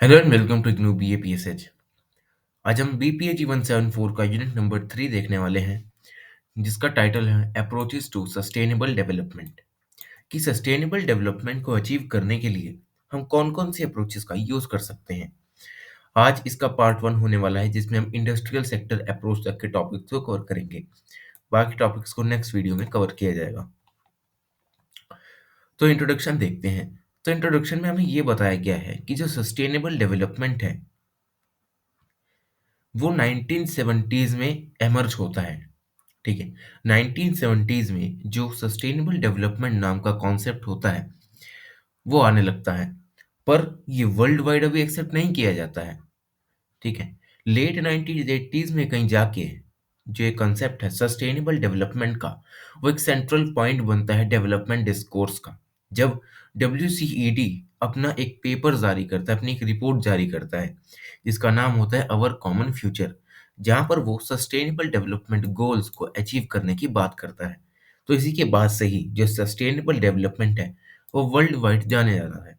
Hello and welcome to IGNOU BAPSH। आज हम BPH 174 का यूनिट नंबर 3 देखने वाले हैं, जिसका टाइटल है अप्रोचेस टू सस्टेनेबल डेवलपमेंट। कि सस्टेनेबल डेवलपमेंट को अचीव करने के लिए हम कौन कौन सी अप्रोचेस का यूज कर सकते हैं। आज इसका पार्ट 1 होने वाला है, जिसमें हम इंडस्ट्रियल सेक्टर अप्रोच तक के टॉपिक्स को कवर करेंगे। बाकी टॉपिक्स को नेक्स्ट वीडियो में कवर किया जाएगा। तो इंट्रोडक्शन देखते हैं। तो इंट्रोडक्शन में हमें ये बताया गया है कि जो सस्टेनेबल डेवलपमेंट है वो 1970s में एमर्ज होता है। ठीक है, 1970s में जो सस्टेनेबल डेवलपमेंट नाम का कॉन्सेप्ट होता है वो आने लगता है, पर ये वर्ल्ड वाइड अभी एक्सेप्ट नहीं किया जाता है। ठीक है, लेट 1980s में कहीं जाके जो ये कंसेप्ट है सस्टेनेबल डेवलपमेंट का, वो एक सेंट्रल पॉइंट बनता है डेवलपमेंट डिस्कोर्स का। जब WCED अपना एक पेपर जारी करता है, अपनी एक रिपोर्ट जारी करता है, जिसका नाम होता है अवर कॉमन फ्यूचर, जहां पर वो सस्टेनेबल डेवलपमेंट गोल्स को अचीव करने की बात करता है। तो इसी के बाद से ही जो सस्टेनेबल डेवलपमेंट है वो वर्ल्ड वाइड जाने जा रहा है।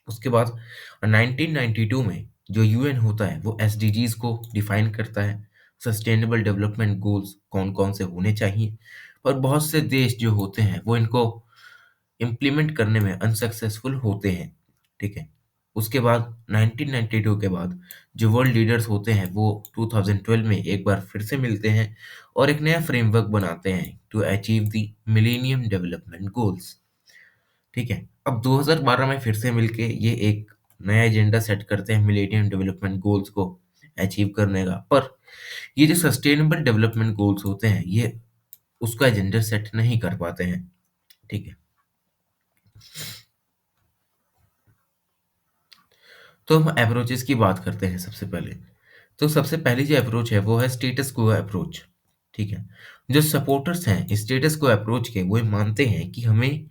उसके बाद 1992 में जो UN होता है वो SDGs को डिफाइन करता है, सस्टेनेबल डेवलपमेंट गोल्स कौन कौन से होने चाहिए। पर बहुत से देश जो होते हैं वो इनको इम्प्लीमेंट करने में अनसक्सेसफुल होते हैं। ठीक है, उसके बाद 1992 के बाद जो वर्ल्ड लीडर्स होते हैं वो 2012 में एक बार फिर से मिलते हैं और एक नया फ्रेमवर्क बनाते हैं to achieve the millennium development goals. ठीक है, अब 2012 में फिर से मिलके ये एक नया एजेंडा सेट करते हैं मिलेनियम डेवलपमेंट गोल्स को अचीव करने का। पर ये जो सस्टेनेबल डेवलपमेंट गोल्स होते हैं ये उसका एजेंडा सेट नहीं कर पाते हैं। ठीक है, तो हम अप्रोचेस की बात करते हैं सबसे पहले। तो सबसे पहली जो अप्रोच है वो है स्टेटस को अप्रोच। ठीक है, जो सपोर्टर्स हैं स्टेटस को अप्रोच के, वो ये मानते हैं कि हमें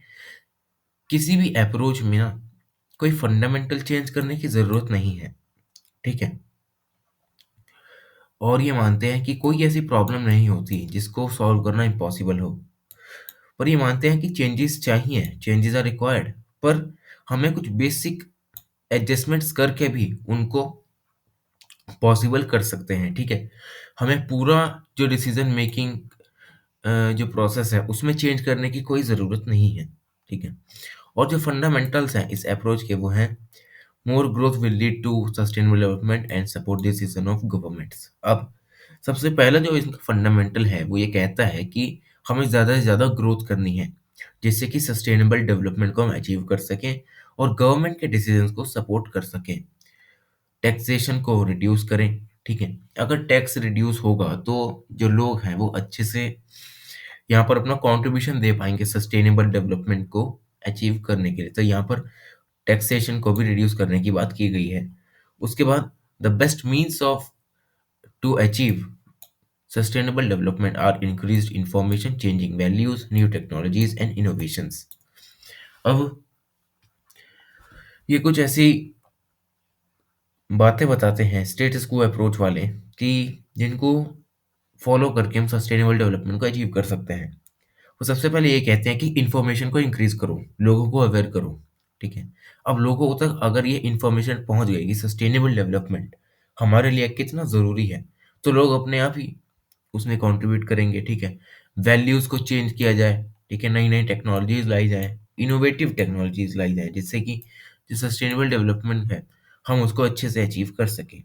किसी भी अप्रोच में ना कोई फंडामेंटल चेंज करने की ज़रूरत नहीं है। ठीक है, और ये मानते हैं कि कोई ऐसी प्रॉब्लम नहीं होती जिसको सॉल्व करना इम्पॉसिबल हो। पर ये मानते हैं कि चेंजेस चाहिए, चेंजेस आर रिक्वायर्ड, पर हमें कुछ बेसिक एडजस्टमेंट्स करके भी उनको पॉसिबल कर सकते हैं। ठीक है, हमें पूरा जो डिसीजन मेकिंग जो प्रोसेस है उसमें चेंज करने की कोई ज़रूरत नहीं है। ठीक है, और जो फंडामेंटल्स हैं इस अप्रोच के वो हैं more growth will lead to sustainable development and support decision of governments. अब सबसे पहला जो इसका फंडामेंटल है वो ये कहता है कि हमें ज़्यादा से ज़्यादा ग्रोथ करनी है, जिससे कि सस्टेनेबल डेवलपमेंट को हम अचीव कर सकें और गवर्नमेंट के डिसीजंस को सपोर्ट कर सकें। टैक्सेशन को रिड्यूस करें। ठीक है, अगर टैक्स रिड्यूस होगा तो जो लोग हैं वो अच्छे से यहाँ पर अपना कंट्रीब्यूशन दे पाएंगे सस्टेनेबल डेवलपमेंट को अचीव करने के लिए। तो यहाँ पर टैक्सेशन को भी रिड्यूस करने की बात की गई है। उसके बाद the best means of to achieve sustainable development are increased information, changing values, new technologies and innovations. अब ये कुछ ऐसी बातें बताते हैं स्टेटस को अप्रोच वाले कि जिनको फॉलो करके हम सस्टेनेबल डेवलपमेंट को अचीव कर सकते हैं। वो सबसे पहले ये कहते हैं कि इन्फॉर्मेशन को इंक्रीज करो, लोगों को अवेयर करो। ठीक है, अब लोगों तक अगर ये इन्फॉर्मेशन पहुंच गई कि सस्टेनेबल डेवलपमेंट हमारे लिए कितना ज़रूरी है, तो लोग अपने आप ही उसमें कंट्रीब्यूट करेंगे। ठीक है, वैल्यूज़ को चेंज किया जाए। ठीक है, नई नई टेक्नोलॉजीज लाई जाए, इनोवेटिव टेक्नोलॉजीज लाई जाए, जिससे कि जो सस्टेनेबल डेवलपमेंट है हम उसको अच्छे से अचीव कर सकें।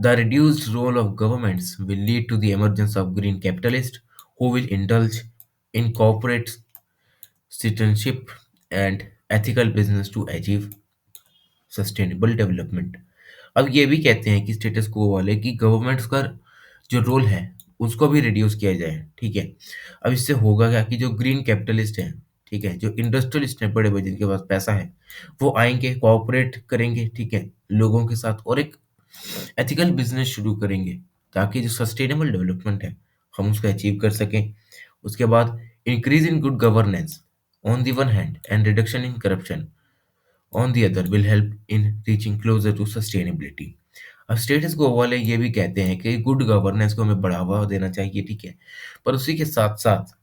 The reduced role of governments will lead to the emergence of green capitalists who will indulge in corporate citizenship and ethical business to achieve sustainable development. अब ये भी कहते हैं कि स्टेटस को वाले कि गवर्नमेंट्स का जो रोल है उसको भी रिड्यूस किया जाए। ठीक है, अब इससे होगा क्या कि जो ग्रीन कैपिटलिस्ट हैं, ठीक है, जो इंडस्ट्रियलिस्ट हैं बड़े बड़े जिनके पास पैसा है, वो आएंगे, कोऑपरेट करेंगे, ठीक है, लोगों के साथ, और एक एथिकल बिजनेस शुरू करेंगे ताकि जो सस्टेनेबल डेवलपमेंट है हम उसको अचीव कर सकें। उसके बाद increase in good governance on the one hand and reduction in corruption on the other will help in reaching closure to sustainability. अब स्टेटस को वाले ये भी कहते हैं कि गुड गवर्नेंस को हमें बढ़ावा देना चाहिए। ठीक है, पर उसी के साथ साथ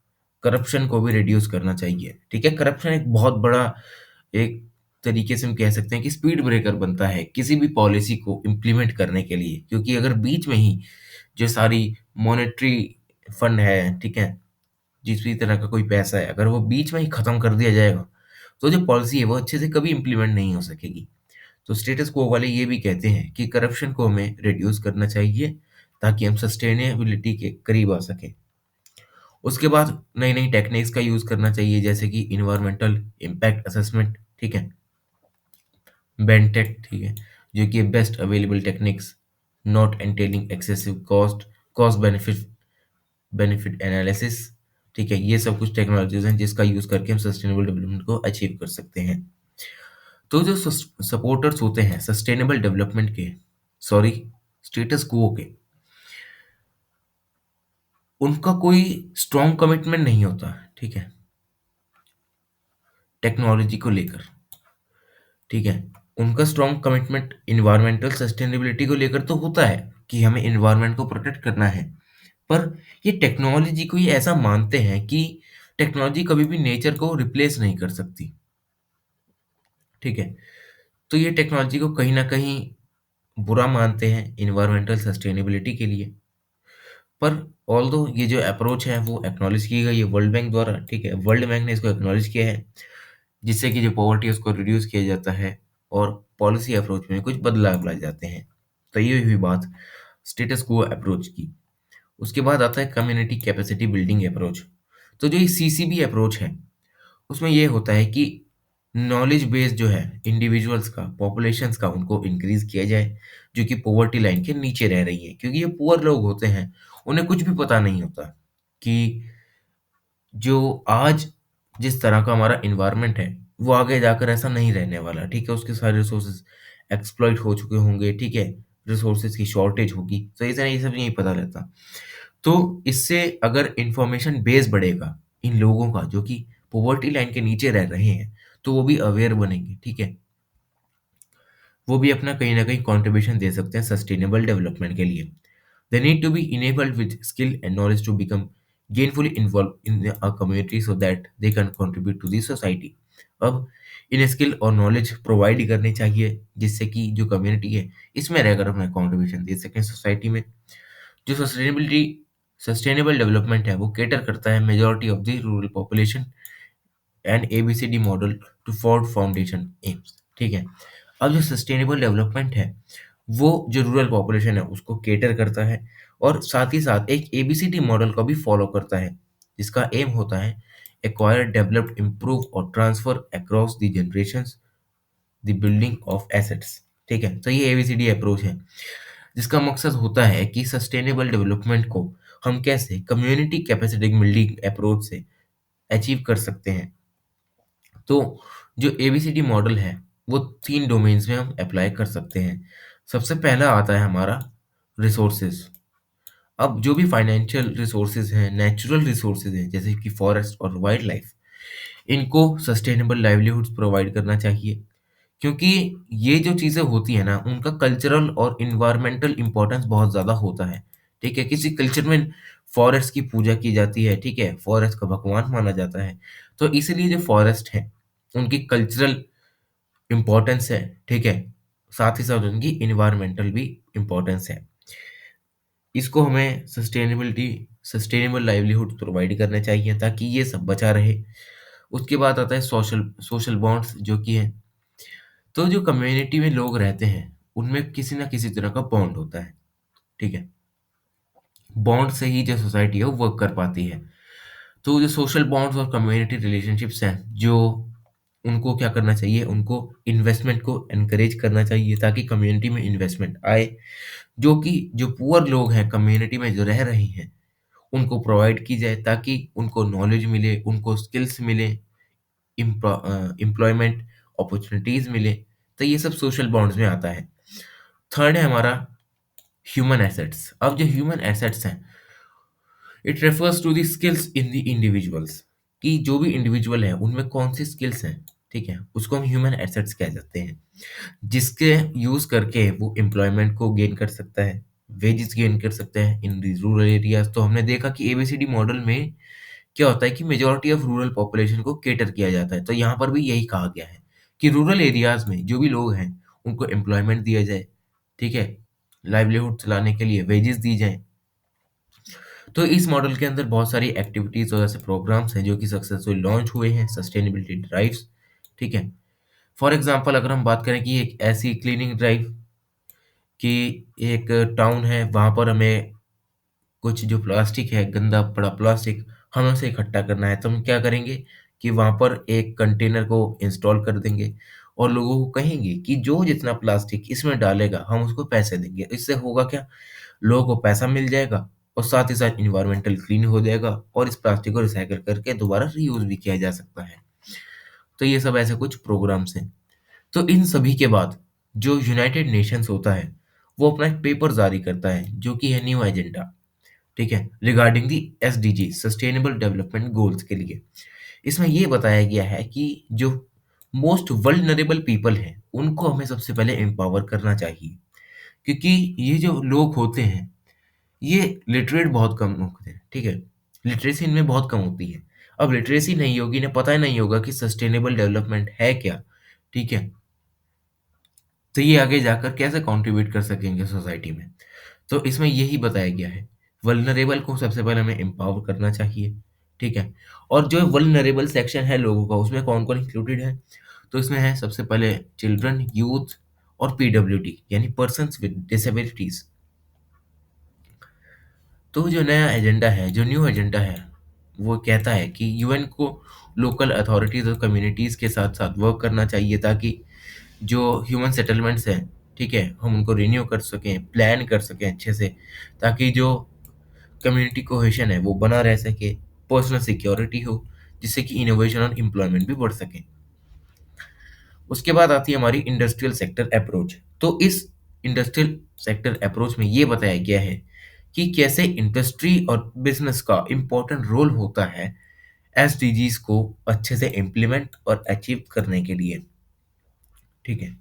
करप्शन को भी रिड्यूस करना चाहिए। ठीक है, करप्शन एक बहुत बड़ा एक तरीके से हम कह सकते हैं कि स्पीड ब्रेकर बनता है किसी भी पॉलिसी को इम्प्लीमेंट करने के लिए, क्योंकि अगर बीच में ही जो सारी मॉनेटरी फंड है, ठीक है, जिस भी तरह का कोई पैसा है, अगर वो बीच में ही खत्म कर दिया जाएगा तो जो पॉलिसी है वो अच्छे से कभी इम्प्लीमेंट नहीं हो सकेगी। तो स्टेटस क्वो वाले ये भी कहते हैं कि करप्शन को हमें रिड्यूस करना चाहिए ताकि हम सस्टेनेबिलिटी के करीब आ सकें। उसके बाद नई नई टेक्निक्स का यूज करना चाहिए, जैसे कि इन्वायरमेंटल इम्पैक्ट असेसमेंट, ठीक है, बेंटेक, ठीक है, जो कि best available techniques, not entailing excessive cost, cost benefit benefit analysis, ठीक है, ये सब कुछ टेक्नोलॉजीज हैं जिसका यूज करके हम सस्टेनेबल डेवलपमेंट को अचीव कर सकते हैं। तो जो सपोर्टर्स होते हैं सस्टेनेबल डेवलपमेंट के, सॉरी, स्टेटस क्वो के, उनका कोई स्ट्रॉन्ग कमिटमेंट नहीं होता, ठीक है, टेक्नोलॉजी को लेकर, ठीक है। उनका स्ट्रॉन्ग कमिटमेंट इन्वायरमेंटल सस्टेनेबिलिटी को लेकर तो होता है कि हमें इन्वायरमेंट को प्रोटेक्ट करना है, पर ये टेक्नोलॉजी को ये ऐसा मानते हैं कि टेक्नोलॉजी कभी भी नेचर को रिप्लेस नहीं कर सकती, ठीक है। तो ये टेक्नोलॉजी को कहीं ना कहीं बुरा मानते हैं इन्वायरमेंटल सस्टेनेबिलिटी के लिए। पर ऑल्दो ये जो अप्रोच है वो एक्नॉलेज की गई है वर्ल्ड बैंक द्वारा, ठीक है, वर्ल्ड बैंक ने इसको एक्नॉलेज किया है, जिससे कि जो पॉवर्टी है उसको रिड्यूस किया जाता है और पॉलिसी अप्रोच में कुछ बदलाव लाए जाते हैं। तो ये हुई बात स्टेटस क्वो अप्रोच की। उसके बाद आता है कम्युनिटी कैपेसिटी बिल्डिंग अप्रोच। तो जो ये सीसीबी अप्रोच है उसमें ये होता है कि नॉलेज बेस जो है इंडिविजुअल्स का, पॉपुलेशंस का, उनको इंक्रीज किया जाए जो कि पॉवर्टी लाइन के नीचे रह रही है, क्योंकि ये पुअर लोग होते हैं, उन्हें कुछ भी पता नहीं होता कि जो आज जिस तरह का हमारा इन्वायरमेंट है वो आगे जाकर ऐसा नहीं रहने वाला, ठीक है, उसके सारे रिसोर्सेज एक्सप्लॉइट हो चुके होंगे, ठीक है, रिसोर्सेज की शॉर्टेज होगी, तो ये सब नहीं पता रहता। तो इससे अगर इंफॉर्मेशन बेस बढ़ेगा इन लोगों का जो कि पॉवर्टी लाइन के नीचे रह रहे हैं, तो वो भी अवेयर बनेंगे, ठीक है, वो भी अपना कहीं ना कहीं कंट्रीब्यूशन दे सकते हैं सस्टेनेबल डेवलपमेंट के लिए। They need to be enabled with skill and knowledge to become gainfully involve in a community so that they can contribute to the society. अब इन्हें स्किल और नॉलेज प्रोवाइड करनी चाहिए जिससे कि जो कम्युनिटी है इसमें रहकर अपना कंट्रीब्यूशन दे सकें सोसाइटी में। जो सस्टेनेबल डेवलपमेंट है वो केटर करता है majority of the rural population and ABCD model to Ford Foundation aims, ठीक है। अब जो सस्टेनेबल डेवलपमेंट है वो जो रूरल पॉपुलेशन है उसको केटर करता है और साथ ही साथ एक एबीसीडी मॉडल का भी फॉलो करता है जिसका एम होता है एक्वायर डेवलप्ड इम्प्रूव और transfer across the generations the building of assets, ठीक है। तो ये एबीसीडी अप्रोच है जिसका मकसद होता है कि सस्टेनेबल डेवलपमेंट को हम कैसे कम्युनिटी कैपेसिटी बिल्डिंग अप्रोच से अचीव कर सकते हैं। तो जो एबीसीडी मॉडल है वो 3 डोमेन्स में हम अप्लाई कर सकते हैं। सबसे पहला आता है हमारा रिसोर्सेज। अब जो भी फाइनेंशियल रिसोर्सेज हैं, नेचुरल रिसोर्सेज हैं, जैसे कि फॉरेस्ट और वाइल्ड लाइफ, इनको सस्टेनेबल लाइवलीहुड्स प्रोवाइड करना चाहिए, क्योंकि ये जो चीज़ें होती है ना उनका कल्चरल और इन्वायरमेंटल इम्पोर्टेंस बहुत ज़्यादा होता है, ठीक है। किसी कल्चर में फॉरेस्ट की पूजा की जाती है, ठीक है, फॉरेस्ट का भगवान माना जाता है, तो इसीलिए जो फॉरेस्ट है उनकी कल्चरल इम्पोर्टेंस है, ठीक है, साथ ही साथ उनकी इन्वायरमेंटल भी इम्पोर्टेंस है। इसको हमें सस्टेनेबल लाइवलीहुड प्रोवाइड करने चाहिए ताकि ये सब बचा रहे। उसके बाद आता है सोशल सोशल बॉन्ड्स जो कि है, तो जो कम्युनिटी में लोग रहते हैं उनमें किसी ना किसी तरह का बॉन्ड होता है, ठीक है, बॉन्ड से ही जो सोसाइटी है वो वर्क कर पाती है। तो जो सोशल बॉन्ड्स और कम्युनिटी रिलेशनशिप्स हैं जो उनको क्या करना चाहिए, उनको इन्वेस्टमेंट को एनकरेज करना चाहिए ताकि कम्युनिटी में इन्वेस्टमेंट आए, जो कि जो पुअर लोग हैं कम्युनिटी में जो रह रहे हैं उनको प्रोवाइड की जाए ताकि उनको नॉलेज मिले, उनको स्किल्स मिले, एम्प्लॉयमेंट अपॉर्चुनिटीज मिले। तो ये सब सोशल बॉन्ड्स में आता है। थर्ड है हमारा ह्यूमन एसेट्स। अब जो ह्यूमन एसेट्स हैं it refers to the skills in the individuals, कि जो भी इंडिविजुअल है उनमें कौन सी स्किल्स हैं, ठीक है, उसको हम ह्यूमन एसेट्स कह जाते हैं, जिसके यूज करके वो एम्प्लॉयमेंट को गेन कर सकता है, वेजेस गेन कर सकते हैं इन रूरल एरियाज। तो हमने देखा कि एबीसीडी मॉडल में क्या होता है कि मेजॉरिटी ऑफ रूरल पॉपुलेशन को केटर किया जाता है, तो यहाँ पर भी यही कहा गया है कि रूरल एरियाज में जो भी लोग हैं उनको एम्प्लॉयमेंट दिया जाए, ठीक है, लाइवलीहुड चलाने के लिए वेजेस दी जाए। तो इस मॉडल के अंदर बहुत सारी एक्टिविटीज और ऐसे प्रोग्राम्स हैं जो कि सक्सेसफुल लॉन्च हुए हैं, सस्टेनेबिलिटी ड्राइव्स, ठीक है। फॉर एग्जांपल अगर हम बात करें कि एक ऐसी क्लीनिंग ड्राइव कि एक टाउन है, वहां पर हमें कुछ जो प्लास्टिक है, गंदा पड़ा प्लास्टिक, हमें उसे इकट्ठा करना है, तो हम क्या करेंगे कि वहां पर एक कंटेनर को इंस्टॉल कर देंगे और लोगों को कहेंगे कि जो जितना प्लास्टिक इसमें डालेगा हम उसको पैसे देंगे। इससे होगा क्या, लोगों को पैसा मिल जाएगा और साथ ही साथ इन्वायरमेंटल क्लीन हो जाएगा और इस प्लास्टिक को रिसाइकिल करके दोबारा रीयूज भी किया जा सकता है। तो ये सब ऐसे कुछ प्रोग्राम्स हैं। तो इन सभी के बाद जो यूनाइटेड नेशंस होता है वो अपना एक पेपर जारी करता है जो कि है न्यू एजेंडा, ठीक है, regarding the SDG sustainable development goals के लिए। इसमें ये बताया गया है कि जो मोस्ट वल्नरेबल पीपल हैं उनको हमें सबसे पहले एम्पावर करना चाहिए, क्योंकि ये जो लोग होते हैं ये लिटरेट बहुत कम होते हैं, ठीक है, लिटरेसी इनमें बहुत कम होती है। अब लिटरेसी नहीं होगी, इन्हें पता ही नहीं होगा कि सस्टेनेबल डेवलपमेंट है क्या, ठीक है, तो ये आगे जाकर कैसे कंट्रीब्यूट कर सकेंगे सोसाइटी में। तो इसमें यही बताया गया है, वल्नरेबल को सबसे पहले हमें एम्पावर करना चाहिए, ठीक है। और जो वल्नरेबल सेक्शन है लोगों का उसमें कौन कौन इंक्लूडेड है, तो इसमें है सबसे पहले चिल्ड्रन, यूथ और पीडब्ल्यूडी यानी पर्सन्स विद डिसेबिलिटीज। तो जो नया एजेंडा है, जो न्यू एजेंडा है, वो कहता है कि यूएन को लोकल अथॉरिटीज और कम्युनिटीज के साथ साथ वर्क करना चाहिए ताकि जो ह्यूमन सेटलमेंट्स हैं, ठीक है, हम उनको रिन्यू कर सकें, प्लान कर सकें अच्छे से, ताकि जो कम्युनिटी कोहेशन है वो बना रह सके, पर्सनल सिक्योरिटी हो, जिससे कि इनोवेशन और एम्प्लॉयमेंट भी बढ़ सके। उसके बाद आती है हमारी इंडस्ट्रियल सेक्टर अप्रोच। तो इस इंडस्ट्रियल सेक्टर अप्रोच में ये बताया गया है कि कैसे इंडस्ट्री और बिजनेस का इंपॉर्टेंट रोल होता है एसडीजीज को अच्छे से इम्प्लीमेंट और अचीव करने के लिए, ठीक है।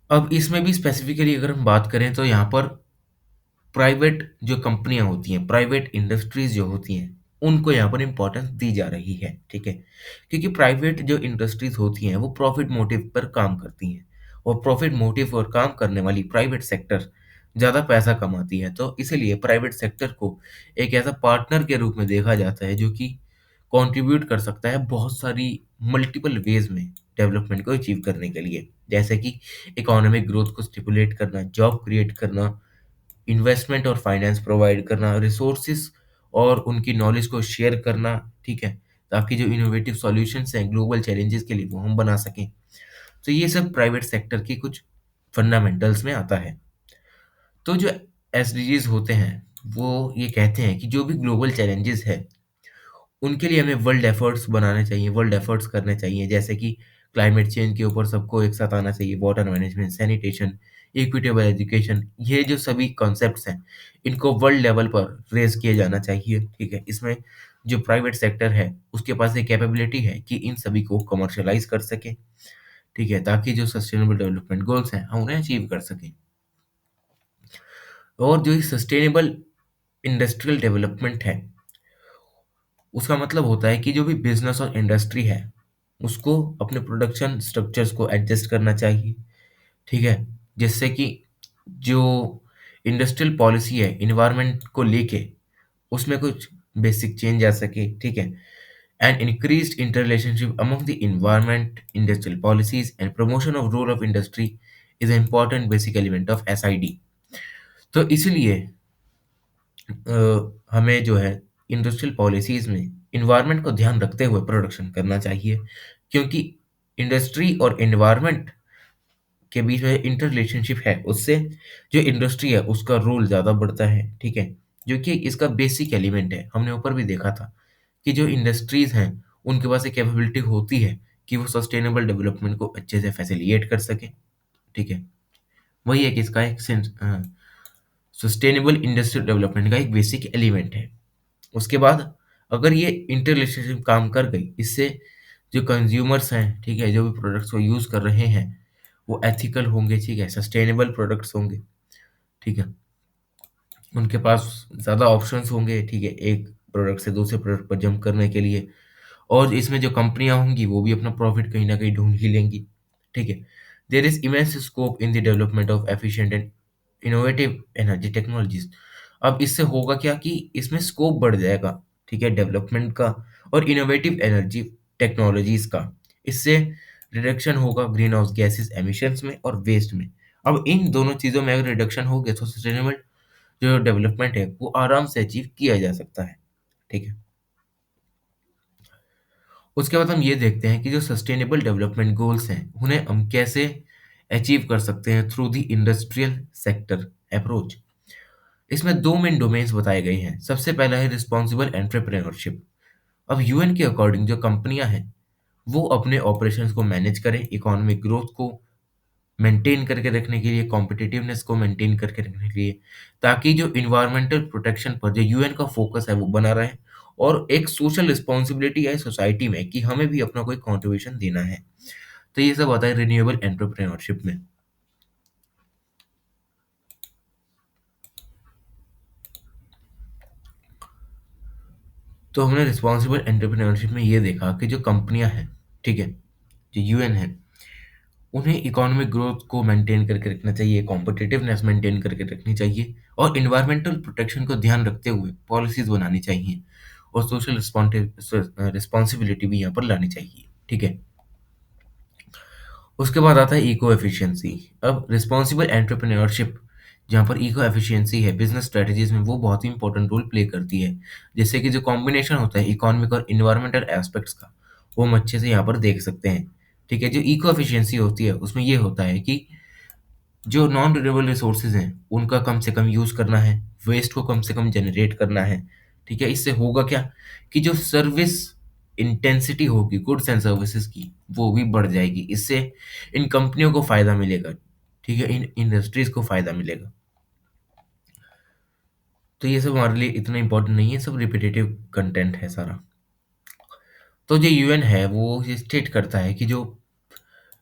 अब इसमें भी स्पेसिफिकली अगर हम बात करें तो यहाँ पर प्राइवेट जो कंपनियां होती हैं, प्राइवेट इंडस्ट्रीज जो होती हैं, उनको यहाँ पर इंपॉर्टेंस दी जा रही है, ठीक है, क्योंकि प्राइवेट जो इंडस्ट्रीज होती हैं वो प्रॉफिट मोटिव पर काम करती हैं और प्रॉफिट मोटिव पर काम करने वाली प्राइवेट सेक्टर ज़्यादा पैसा कमाती है। तो इसीलिए प्राइवेट सेक्टर को एक ऐसा पार्टनर के रूप में देखा जाता है जो कि कंट्रीब्यूट कर सकता है बहुत सारी मल्टीपल वेज में डेवलपमेंट को अचीव करने के लिए, जैसे कि इकोनॉमिक ग्रोथ को स्टिमुलेट करना, जॉब क्रिएट करना, इन्वेस्टमेंट और फाइनेंस प्रोवाइड करना, रिसोर्सेज और उनकी नॉलेज को शेयर करना, ठीक है, ताकि जो इनोवेटिव सॉल्यूशंस हैं ग्लोबल चैलेंजेस के लिए वो हम बना सकें। तो ये सब प्राइवेट सेक्टर की कुछ फंडामेंटल्स में आता है। तो जो एसडीजीज होते हैं वो ये कहते हैं कि जो भी ग्लोबल चैलेंजेस है उनके लिए हमें वर्ल्ड एफर्ट्स बनाने चाहिए, वर्ल्ड एफर्ट्स करने चाहिए, जैसे कि क्लाइमेट चेंज के ऊपर सबको एक साथ आना चाहिए, water management, sanitation, equitable education, ये जो सभी कॉन्सेप्ट्स हैं इनको वर्ल्ड लेवल पर रेज किया जाना चाहिए, ठीक है। इसमें जो प्राइवेट सेक्टर है उसके पास एक कैपेबिलिटी है कि इन सभी को कमर्शलाइज कर सके, ठीक है, ताकि जो सस्टेनेबल डेवलपमेंट गोल्स हैं हम उन्हें अचीव कर सकें। और जो सस्टेनेबल इंडस्ट्रियल डेवलपमेंट है उसका मतलब होता है कि जो भी बिजनेस और इंडस्ट्री है उसको अपने प्रोडक्शन स्ट्रक्चर्स को एडजस्ट करना चाहिए, ठीक है, जिससे कि जो इंडस्ट्रियल पॉलिसी है इन्वायरमेंट को लेके उसमें कुछ बेसिक चेंज आ सके, ठीक है। And increased interrelationship among the environment, industrial policies and promotion of role of industry is an important basic element of SID. तो इसलिए हमें जो है इंडस्ट्रियल पॉलिसीज में इन्वायरमेंट को ध्यान रखते हुए प्रोडक्शन करना चाहिए, क्योंकि इंडस्ट्री और एनवायरमेंट के बीच में इंटर रिलेशनशिप है, उससे जो इंडस्ट्री है उसका रोल ज़्यादा बढ़ता है, ठीक है, जो कि इसका बेसिक एलिमेंट है। हमने ऊपर भी देखा था कि जो इंडस्ट्रीज हैं उनके पास एक कैपेबिलिटी होती है कि वो सस्टेनेबल डेवलपमेंट को अच्छे से फैसिलिटेट कर सके, ठीक है। वही है कि इसका एक सस्टेनेबल इंडस्ट्रियल डेवलपमेंट का एक बेसिक एलिमेंट है। उसके बाद अगर ये इंटर रिलेशनशिप काम कर गई, इससे जो कंज्यूमर्स हैं, ठीक है, जो भी प्रोडक्ट्स को यूज़ कर रहे हैं वो एथिकल होंगे, ठीक है, सस्टेनेबल प्रोडक्ट्स होंगे, ठीक है, उनके पास ज़्यादा ऑप्शंस होंगे, ठीक है, एक प्रोडक्ट से दूसरे प्रोडक्ट पर जंप करने के लिए। और इसमें जो कंपनियां होंगी वो भी अपना प्रॉफिट कहीं ना कहीं ढूंढ ही लेंगी। ठीक है। There is immense scope in the development of efficient and innovative energy technologies. अब इससे होगा क्या कि इसमें स्कोप बढ़ जाएगा, ठीक है, डेवलपमेंट का और इनोवेटिव एनर्जी टेक्नोलॉजीज का। इससे रिडक्शन होगा ग्रीन हाउस गैसेस एमिशंस में और वेस्ट में। अब इन दोनों चीज़ों में अगर रिडक्शन हो गया तो सस्टेनेबल जो डेवलपमेंट है वो आराम से अचीव किया जा सकता है। ठीक है। उसके बाद हम ये देखते हैं कि जो सस्टेनेबल डेवलपमेंट गोल्स हैं उन्हें हम कैसे अचीव कर सकते हैं through the industrial sector approach. इसमें दो मेन डोमेन्स बताए गए हैं। सबसे पहला है रिस्पॉन्सिबल एंटरप्रेन्योरशिप। अब यूएन के अकॉर्डिंग जो कंपनियां हैं वो अपने ऑपरेशंस को मैनेज करें, इकोनॉमिक ग्रोथ को मेंटेन करके रखने के लिए, कॉम्पिटिटिवनेस को मेंटेन करके रखने के लिए, ताकि जो इन्वायरमेंटल प्रोटेक्शन पर जो यूएन का फोकस है वो बना रहे और एक सोशल रिस्पॉन्सिबिलिटी है सोसाइटी में कि हमें भी अपना कोई कंट्रीब्यूशन देना है। तो ये सब आता है रिन्यूएबल एंटरप्रेन्योरशिप में। तो हमने रिस्पॉन्सिबल एंटरप्रेन्योरशिप में ये देखा कि जो कंपनियां हैं, ठीक है, जो यूएन है, उन्हें इकोनॉमिक ग्रोथ को मेंटेन करके रखना चाहिए, कॉम्पिटिटिवनेस मेंटेन करके रखनी चाहिए और इन्वायरमेंटल प्रोटेक्शन को ध्यान रखते हुए पॉलिसीज बनानी चाहिए और सोशल रिस्पॉन्सिबिलिटी भी यहाँ पर लानी चाहिए। ठीक है। उसके बाद आता है इको एफिशिएंसी। अब रिस्पॉन्सिबल एंटरप्रेन्योरशिप जहाँ पर इको एफिशिएंसी है बिजनेस स्ट्रेटजीज में वो बहुत ही इंपॉर्टेंट रोल प्ले करती है। जैसे कि जो कॉम्बिनेशन होता है इकोनॉमिक और इन्वायरमेंटल एस्पेक्ट्स का वो हम अच्छे से यहाँ पर देख सकते हैं। ठीक है। जो इको एफिशिएंसी होती है उसमें ये होता है कि जो नॉन रिन्यूएबल रिसोर्सेज हैं उनका कम से कम यूज़ करना है, वेस्ट को कम से कम जनरेट करना है। ठीक है। इससे होगा क्या कि जो सर्विस इंटेंसिटी होगी गुड्स एंड सर्विसेज की वो भी बढ़ जाएगी। इससे इन कंपनियों को फ़ायदा मिलेगा, ठीक है, इन इंडस्ट्रीज़ को फ़ायदा मिलेगा। तो ये सब हमारे लिए इतना इम्पोर्टेंट नहीं है, सब रिपीटेटिव कंटेंट है सारा। तो जो यूएन है वो ये स्टेट करता है कि जो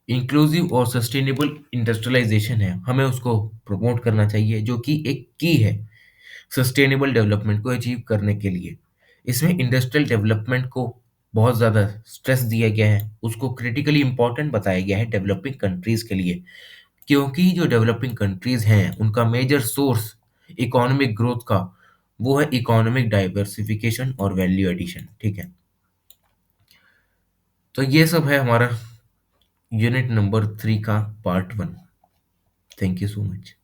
इंक्लूसिव और सस्टेनेबल इंडस्ट्रियलाइजेशन है हमें उसको प्रमोट करना चाहिए, जो कि एक की है सस्टेनेबल डेवलपमेंट को अचीव करने के लिए। इसमें इंडस्ट्रियल डेवलपमेंट को बहुत ज़्यादा स्ट्रेस दिया गया है, उसको क्रिटिकली इंपॉर्टेंट बताया गया है डेवलपिंग कंट्रीज़ के लिए, क्योंकि जो डेवलपिंग कंट्रीज़ हैं उनका मेजर सोर्स इकोनॉमिक ग्रोथ का वो है इकोनॉमिक डाइवर्सिफिकेशन और वैल्यू एडिशन। ठीक है। तो ये सब है हमारा यूनिट नंबर 3 का part 1। Thank you so much.